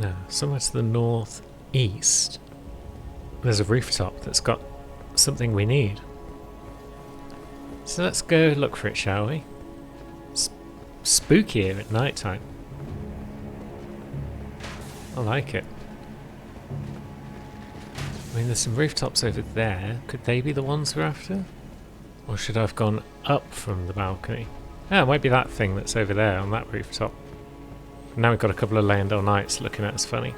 No, somewhere to the northeast. There's a rooftop that's got something we need. So let's go look for it, shall we? It's spooky here at night time. I like it. I mean, there's some rooftops over there. Could they be the ones we're after? Or should I have gone up from the balcony? Ah, it might be that thing that's over there on that rooftop. Now we've got a couple of Leyndell Knights looking at us funny.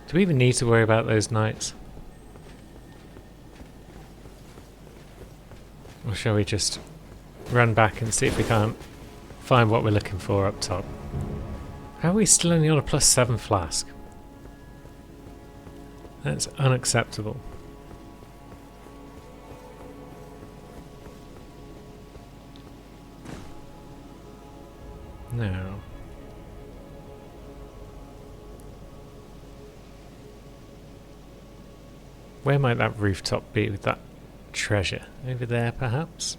Do we even need to worry about those knights? Or shall we just run back and see if we can't find what we're looking for up top? How are we still only on a +7 flask? That's unacceptable. Now, where might that rooftop be with that treasure? Over there, perhaps?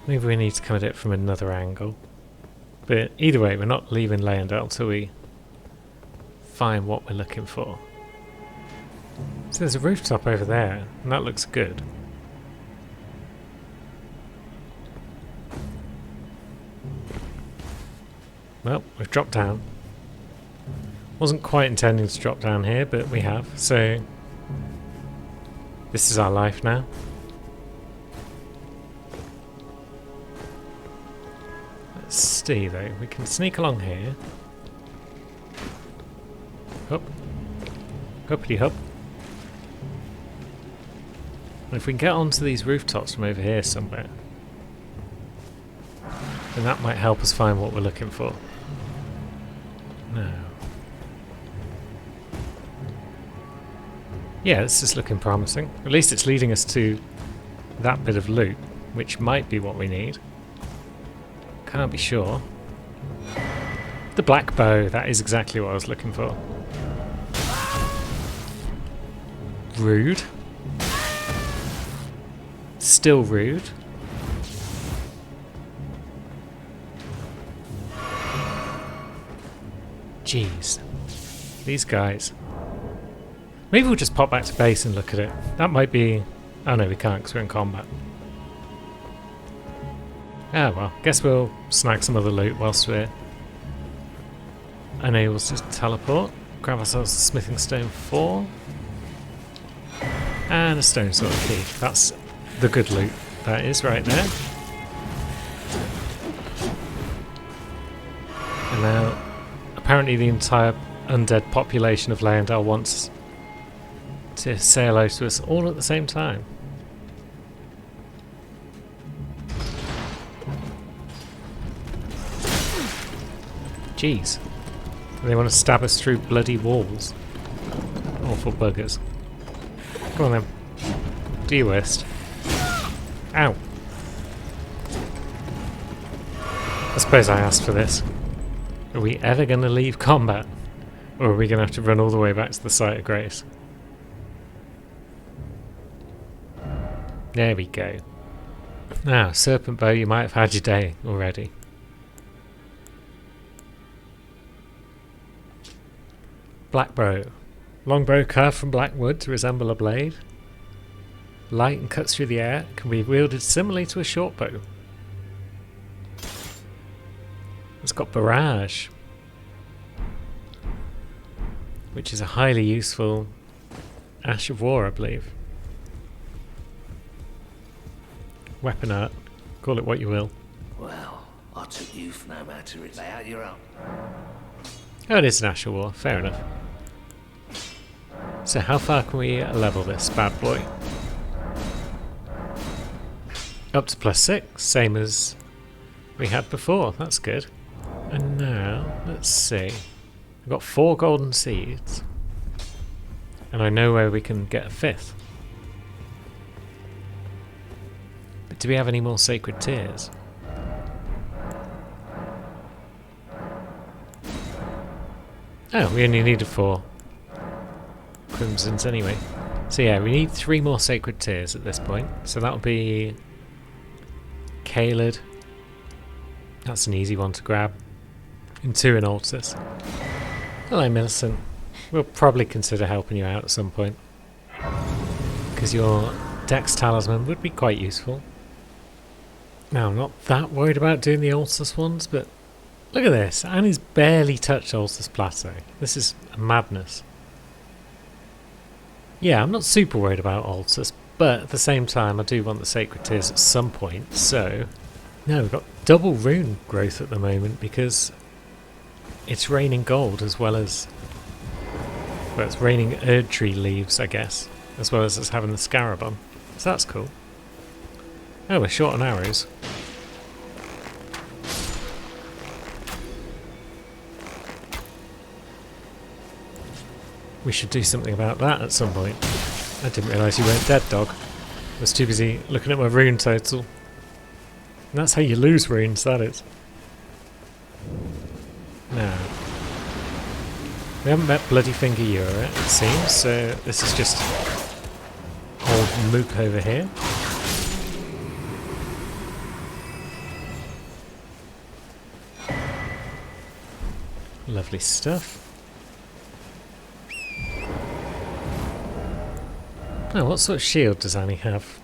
Maybe we need to come at it from another angle. But either way, we're not leaving Leyndell till we find what we're looking for. So there's a rooftop over there, and that looks good. Well, we've dropped down. Wasn't quite intending to drop down here, but we have, so this is our life now. Let's see though, we can sneak along here. Hup. Huppity hup. And if we can get onto these rooftops from over here somewhere, then that might help us find what we're looking for. No. Yeah, this is looking promising. At least it's leading us to that bit of loot, which might be what we need. Can't be sure. The black bow, that is exactly what I was looking for. Rude. Still rude. Jeez. These guys. Maybe we'll just pop back to base and look at it. That might be... Oh no, we can't because we're in combat. Ah well, guess we'll snag some other loot whilst we're unable to teleport. Grab ourselves a smithing stone 4. And a stone sword key. That's the good loot. That is right there. And now, apparently the entire undead population of Leyndell wants to say hello to us all at the same time. Jeez. They want to stab us through bloody walls. Awful buggers. Come on then. Do your worst. Ow. I suppose I asked for this. Are we ever going to leave combat? Or are we going to have to run all the way back to the site of grace? There we go. Now, Serpent Bow, you might have had your day already. Black bow. Long bow carved from black wood to resemble a blade. Light and cuts through the air, can be wielded similarly to a short bow. It's got barrage, which is a highly useful Ash of War, I believe. Weapon art, call it what you will. Well, I took you for no matter it's lay out your own. Oh, it is an Ash of War, fair enough. So how far can we level this bad boy? Up to +6, same as we had before, that's good. And now, let's see. We've got 4 golden seeds. And I know where we can get a 5th. But do we have any more sacred tears? Oh, we only needed 4 crimsons anyway. So yeah, we need 3 more sacred tears at this point. So that'll be Caelid. That's an easy one to grab. And 2 in Altus. Hello, Millicent. We'll probably consider helping you out at some point. Because your Dex Talisman would be quite useful. Now, I'm not that worried about doing the Ulsus ones, but look at this. Annie's barely touched Ulsus Plateau. This is madness. Yeah, I'm not super worried about Ulsus, but at the same time, I do want the Sacred Tears at some point, so... No, we've got double rune growth at the moment because it's raining gold as well as... Well, it's raining Erdtree leaves, I guess, as well as it's having the Scarab on. So that's cool. Oh, we're short on arrows. We should do something about that at some point. I didn't realise you weren't dead, dog. I was too busy looking at my rune total. And that's how you lose runes, that is. Now, we haven't met Bloody Finger Ura, it seems, so this is just old Mook over here. Lovely stuff. Oh, what sort of shield does Annie have?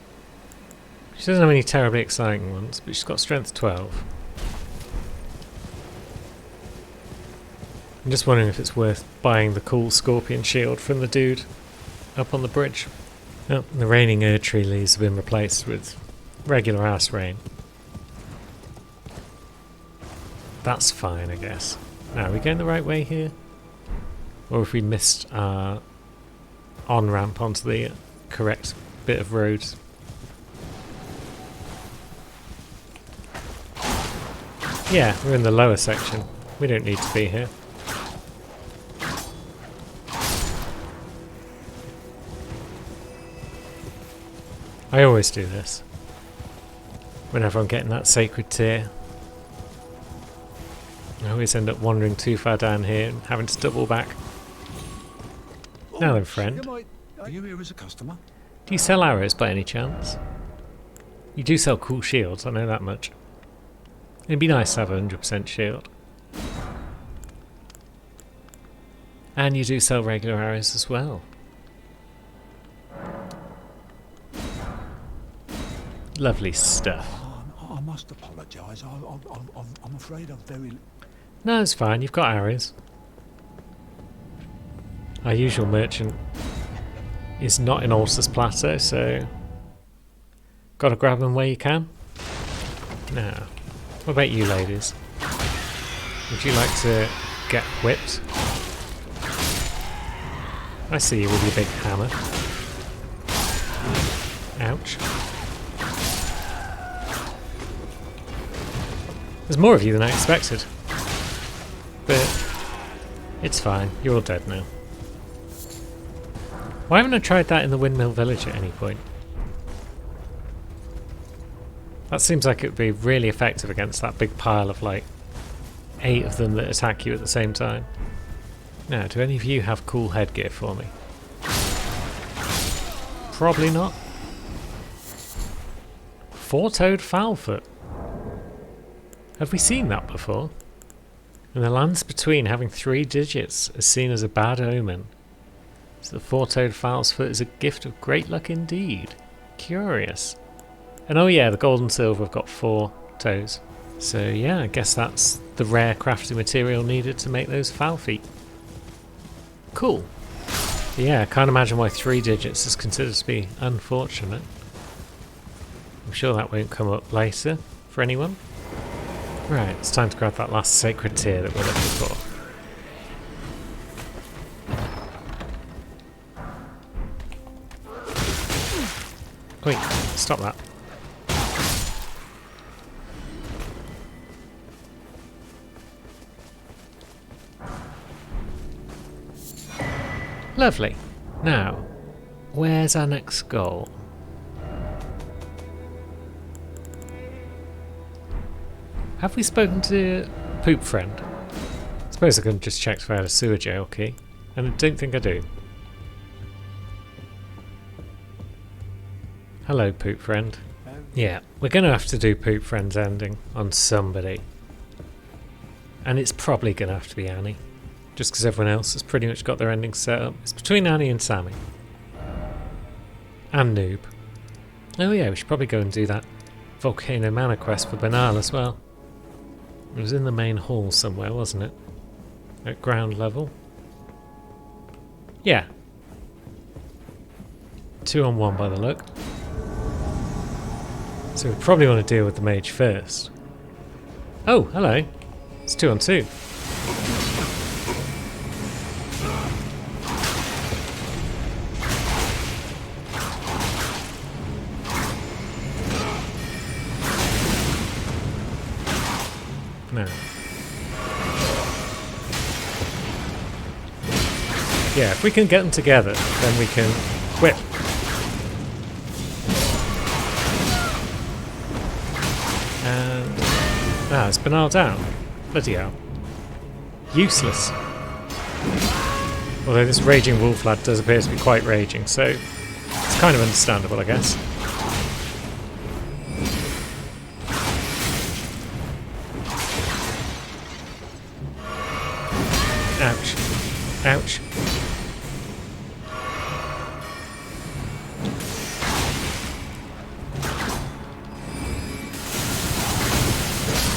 She doesn't have any terribly exciting ones, but she's got strength 12. I'm just wondering if it's worth buying the cool scorpion shield from the dude up on the bridge. Oh, the raining Erdtree leaves have been replaced with regular ass rain. That's fine, I guess. Now, are we going the right way here? Or if we missed our on-ramp onto the correct bit of road? Yeah, we're in the lower section. We don't need to be here. I always do this. Whenever I'm getting that sacred tier. I always end up wandering too far down here and having to double back. Now then, friend. Are you here as a customer? Do you sell arrows by any chance? You do sell cool shields, I know that much. It'd be nice to have a 100% shield. And you do sell regular arrows as well. Lovely stuff. I must apologise. I'm afraid I'm very... No, it's fine. You've got arrows. Our usual merchant is not in Ulsus Plateau, so... Gotta grab them where you can. Now, what about you ladies? Would you like to get whipped? I see you with your big hammer. Ouch. There's more of you than I expected. But it's fine, you're all dead now. Why haven't I tried that in the Windmill Village at any point? That seems like it would be really effective against that big pile of like 8 of them that attack you at the same time. Now, do any of you have cool headgear for me? Probably not. 4-toed Foulfoot. Have we seen that before? In the lands between, having 3 digits is seen as a bad omen. So the 4-toed Foulfoot is a gift of great luck indeed. Curious. And oh yeah, the gold and silver have got 4 toes. So yeah, I guess that's the rare crafting material needed to make those foul feet. Cool. But yeah, I can't imagine why 3 digits is considered to be unfortunate. I'm sure that won't come up later for anyone. Right, it's time to grab that last sacred tier that we're looking for. Wait, stop that. Lovely. Now, where's our next goal? Have we spoken to Poop Friend? I suppose I can just check if I had a sewer jail key, and I don't think I do. Hello, Poop Friend. Yeah, we're going to have to do Poop Friend's ending on somebody. And it's probably going to have to be Annie. just because everyone else has pretty much got their endings set up. It's between Annie and Sammy. And Noob. Oh yeah, we should probably go and do that Volcano Manor quest for Banal as well. It was in the main hall somewhere, wasn't it? At ground level. Yeah. 2 on 1 by the look. So we probably want to deal with the mage first. Oh, hello. It's 2 on 2. No. Yeah, if we can get them together, then we can whip. And it's Banal down. Bloody hell. Useless. Although this raging wolf lad does appear to be quite raging, so it's kind of understandable, I guess. Ouch. Ouch.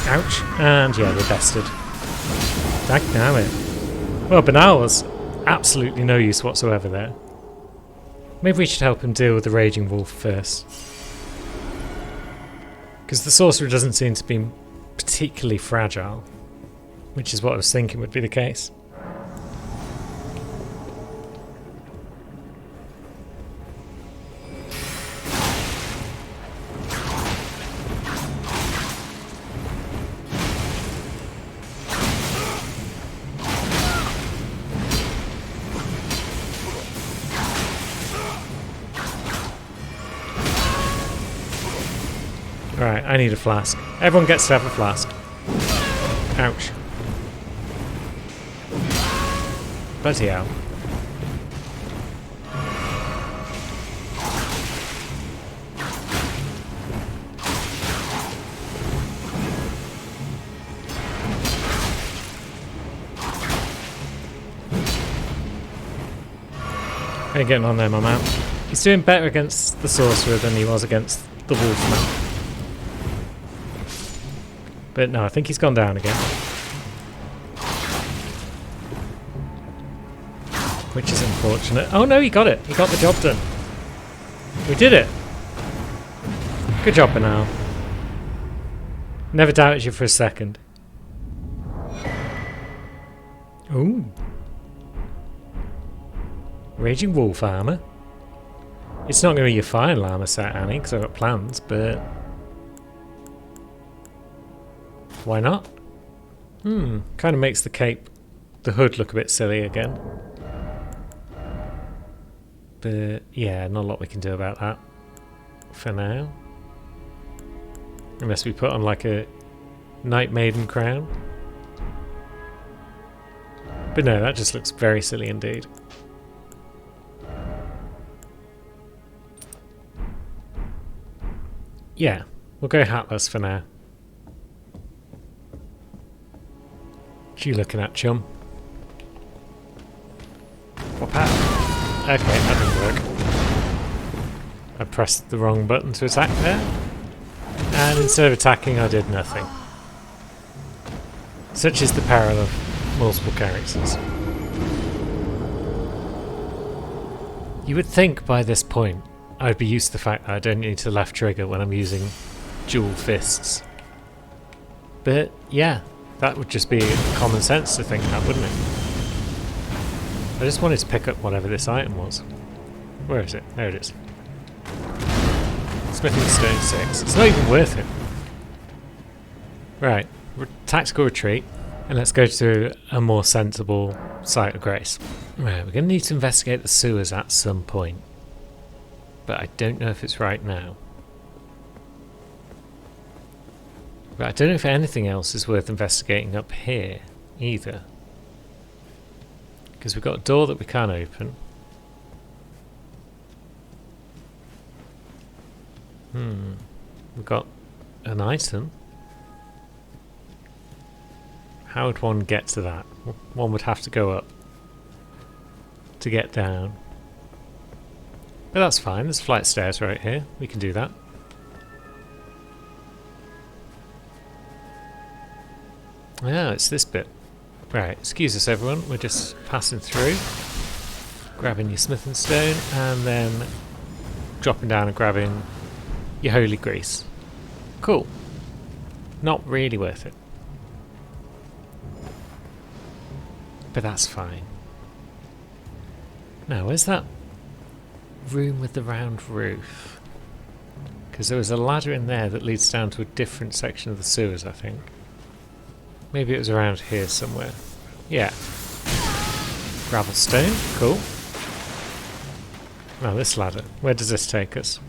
Ouch. And yeah, we're bested. Damn it. Well, Banal was absolutely no use whatsoever there. Maybe we should help him deal with the raging wolf first. Because the sorcerer doesn't seem to be particularly fragile. Which is what I was thinking would be the case. Right, I need a flask. Everyone gets to have a flask. Ouch. Bloody hell. How you getting on there, my man? He's doing better against the sorcerer than he was against the wolfman. But no, I think he's gone down again. Which is unfortunate. Oh no, he got it. He got the job done. We did it. Good job, Banal. Never doubted you for a second. Ooh. Raging Wolf armor. It's not going to be your final armor set, Annie, because I've got plans, but... why not? Kind of makes the cape, the hood look a bit silly again. But yeah, not a lot we can do about that for now. Unless we put on like a Night Maiden crown. But no, that just looks very silly indeed. Yeah, we'll go hatless for now. What are you looking at, chum? What Okay, that didn't work. I pressed the wrong button to attack there. And instead of attacking, I did nothing. Such is the peril of multiple characters. You would think by this point I'd be used to the fact that I don't need to left trigger when I'm using dual fists. But yeah, that would just be common sense to think that, wouldn't it? I just wanted to pick up whatever this item was. Where is it? There it is. Smithing Stone 6. It's not even worth it. Right, tactical retreat, and let's go to a more sensible site of grace. Right, we're going to need to investigate the sewers at some point. But I don't know if it's right now. But I don't know if anything else is worth investigating up here either. Because we've got a door that we can't open. We've got an item. How would one get to that? One would have to go up to get down. But that's fine, there's flight stairs right here. We can do that. Ah, it's this bit. Right, excuse us everyone, we're just passing through. Grabbing your smith and stone, and then dropping down and grabbing your holy grease. Cool. Not really worth it. But that's fine. Now, where's that room with the round roof? Because there was a ladder in there that leads down to a different section of the sewers, I think. Maybe it was around here somewhere. Yeah. Gravel stone, cool. Now this ladder, where does this take us?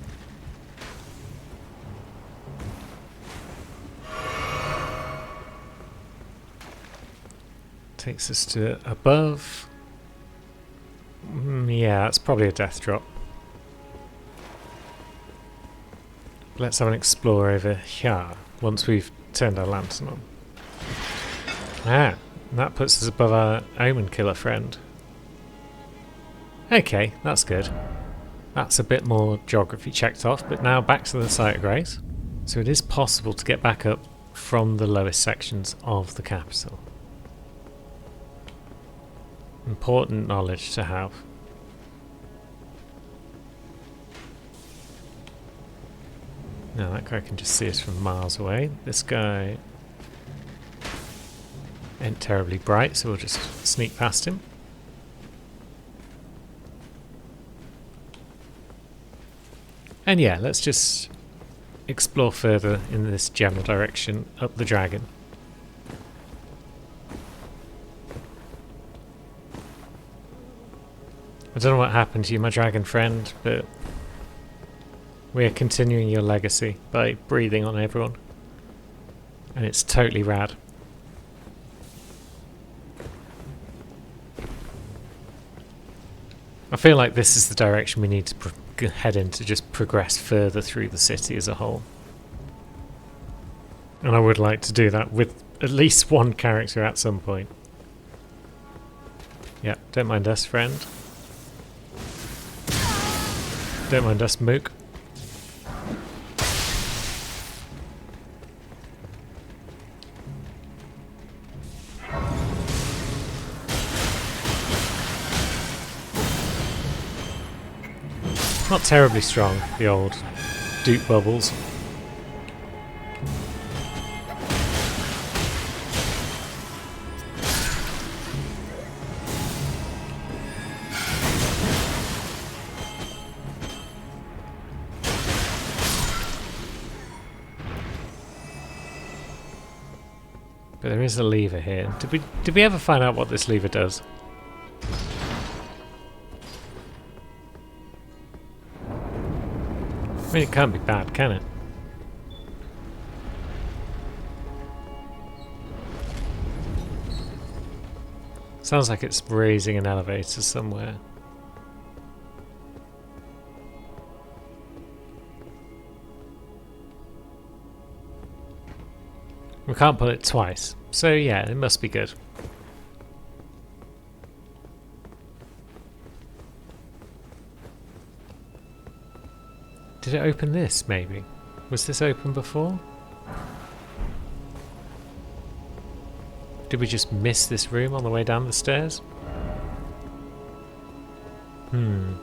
Takes us to above. Yeah, that's probably a death drop. Let's have an explore over here once we've turned our lantern on. Ah, that puts us above our omen killer friend. Okay, that's good. That's a bit more geography checked off, but now back to the site of grace. So it is possible to get back up from the lowest sections of the capital. Important knowledge to have. Now that guy can just see us from miles away. This guy ain't terribly bright, so we'll just sneak past him. And yeah, let's just explore further in this general direction up the dragon. I don't know what happened to you, my dragon friend, but we are continuing your legacy by breathing on everyone. And it's totally rad. I feel like this is the direction we need to head in to just progress further through the city as a whole. And I would like to do that with at least one character at some point. Yeah, don't mind us, friend. Don't mind us, Mook. Not terribly strong, the old Duke Bubbles. But there is a lever here. Did we ever find out what this lever does? I mean, it can't be bad, can it? Sounds like it's raising an elevator somewhere. We can't pull it twice, so yeah, it must be good. Did it open this, maybe? Was this open before? Did we just miss this room on the way down the stairs? Now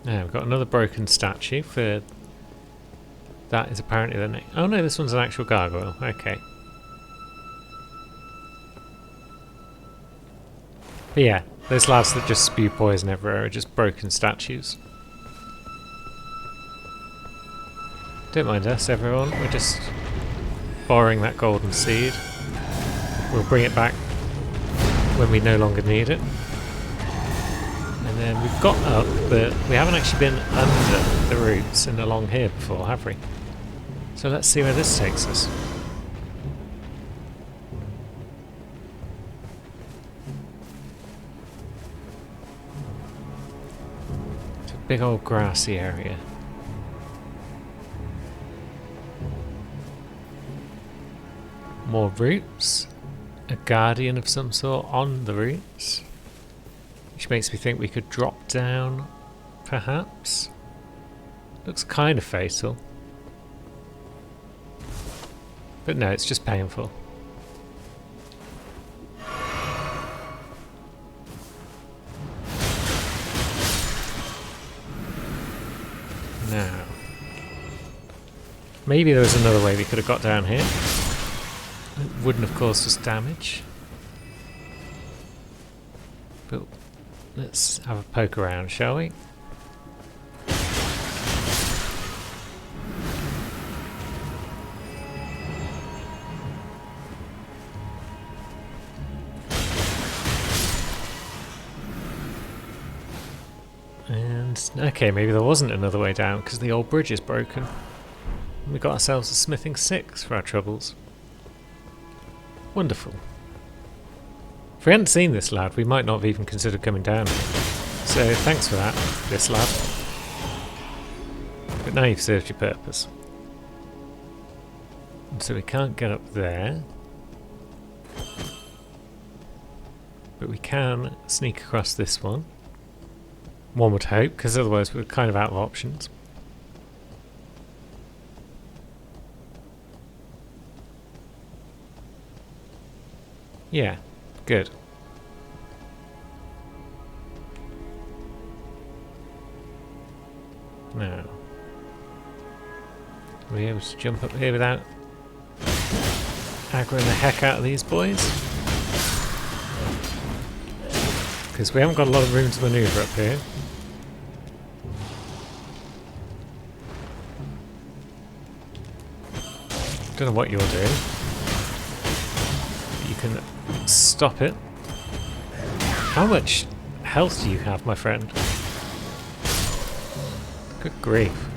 we've got another broken statue for... That is apparently the name. Oh no, this one's an actual gargoyle. Okay. But yeah, those lads that just spew poison everywhere are just broken statues. Don't mind us, everyone. We're just borrowing that golden seed. We'll bring it back when we no longer need it. And then we've got up, but we haven't actually been under the roots and along here before, have we? So let's see where this takes us. It's a big old grassy area. more roots. A guardian of some sort on the roots. Which makes me think we could drop down, perhaps. Looks kind of fatal. But no, it's just painful. Now, maybe there was another way we could have got down here. It wouldn't have caused us damage. But let's have a poke around, shall we? And okay, maybe there wasn't another way down because the old bridge is broken. And we got ourselves a smithing 6 for our troubles. Wonderful. If we hadn't seen this lad, we might not have even considered coming down here. So thanks for that, this lad. But now you've served your purpose. And so we can't get up there. But we can sneak across this one. One would hope, because otherwise we're kind of out of options. Yeah, good. Now, are we able to jump up here without aggroing the heck out of these boys? Because we haven't got a lot of room to manoeuvre up here. Don't know what you're doing. You can stop it. How much health do you have, my friend? Good grief.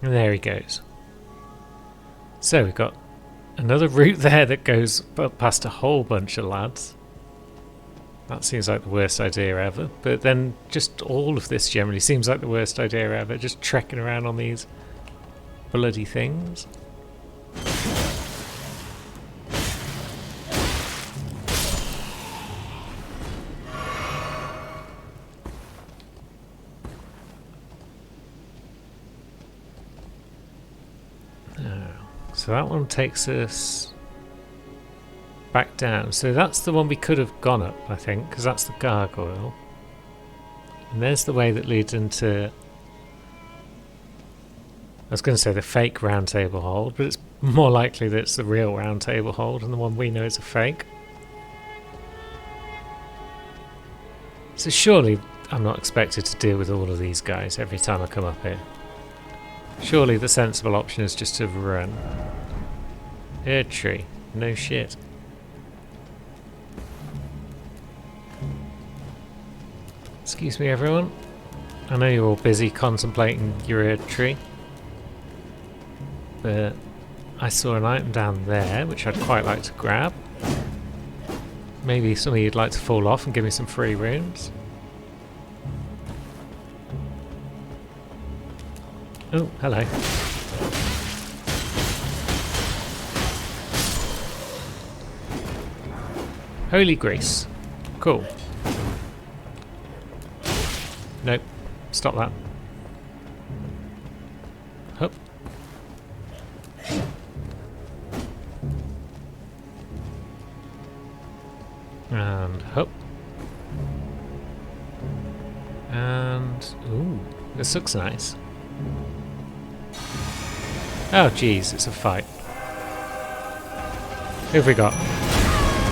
And there he goes. So we've got another route there that goes past a whole bunch of lads. That seems like the worst idea ever. But then just all of this generally seems like the worst idea ever. Just trekking around on these bloody things. So that one takes us back down. So that's the one we could have gone up, I think, because that's the gargoyle. And there's the way that leads into... I was going to say the fake round table hold, but it's more likely that it's the real round table hold, and the one we know is a fake. So surely I'm not expected to deal with all of these guys every time I come up here. Surely the sensible option is just to run. Erd tree. No shit. Excuse me, everyone. I know you're all busy contemplating your Erd tree. But I saw an item down there which I'd quite like to grab. Maybe some of you'd like to fall off and give me some free runes. Oh, hello. Holy Grace. Cool. Nope. Stop that. Hup. And hup. And... ooh, this looks nice. Oh jeez, it's a fight. Who have we got?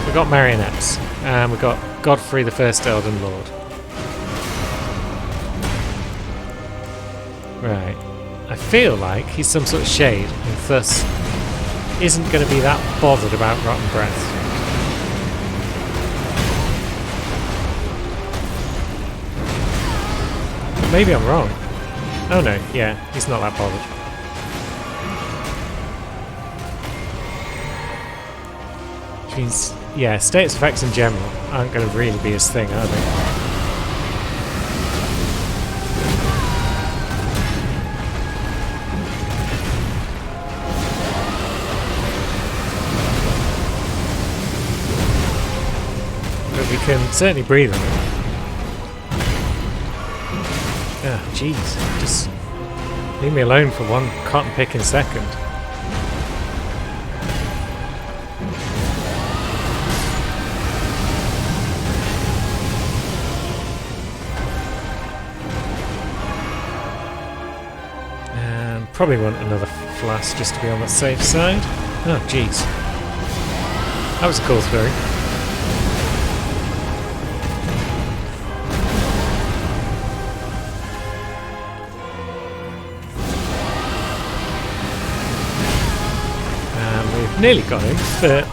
We got marionettes, and we got Godfrey the First Elden Lord. Right. I feel like he's some sort of shade, and thus isn't going to be that bothered about Rotten Breath. Maybe I'm wrong. Oh no, yeah, he's not that bothered. Which means, yeah, status effects in general aren't going to really be his thing, are they? but we can certainly breathe on it. Ah, jeez. Just leave me alone for one cotton picking second. And probably want another flask just to be on the safe side. Oh, jeez. That was a cool throw. Nearly got him, but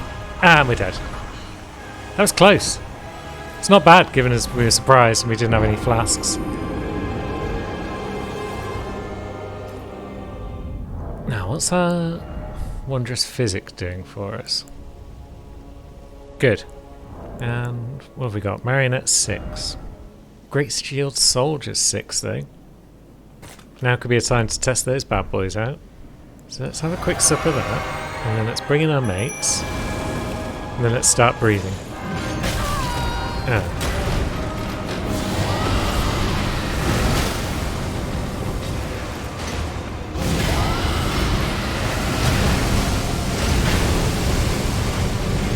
we're dead. That was close. It's not bad, given as we were surprised and we didn't have any flasks. Now, what's our wondrous physic doing for us? Good. And what have we got? Marionette 6. Great Shield Soldiers 6, though. Now could be a time to test those bad boys out. So let's have a quick sip of that. And then let's bring in our mates. And then let's start breathing.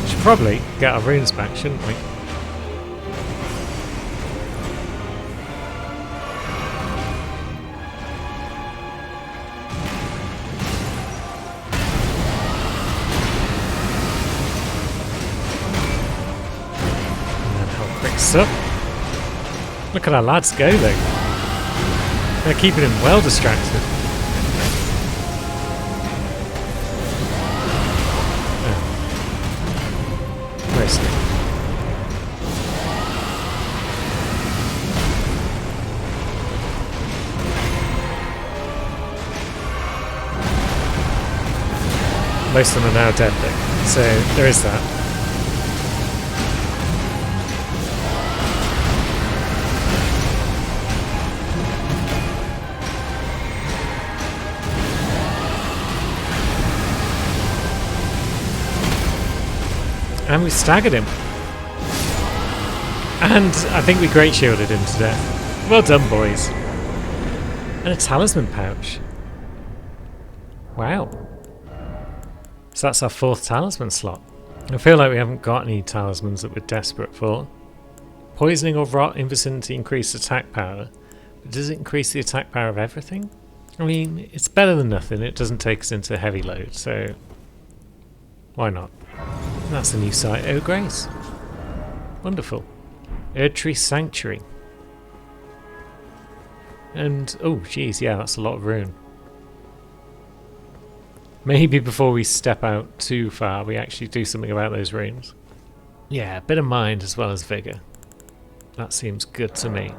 Should probably get our runes back, shouldn't we? Up. Look at our lads go though. They're keeping him well distracted. Mostly. Most of them are now dead though, so there is that. And we staggered him. And I think we great shielded him to death. Well done, boys. And a talisman pouch. Wow. So that's our 4th talisman slot. I feel like we haven't got any talismans that we're desperate for. Poisoning or rot in vicinity increase attack power. But does it increase the attack power of everything? I mean, it's better than nothing. It doesn't take us into heavy load, so why not? That's a new site, Oh Grace. Wonderful. Erdtree Sanctuary. And, oh geez, yeah, that's a lot of rune. Maybe before we step out too far, we actually do something about those runes. Yeah, a bit of mind as well as vigour. That seems good to me.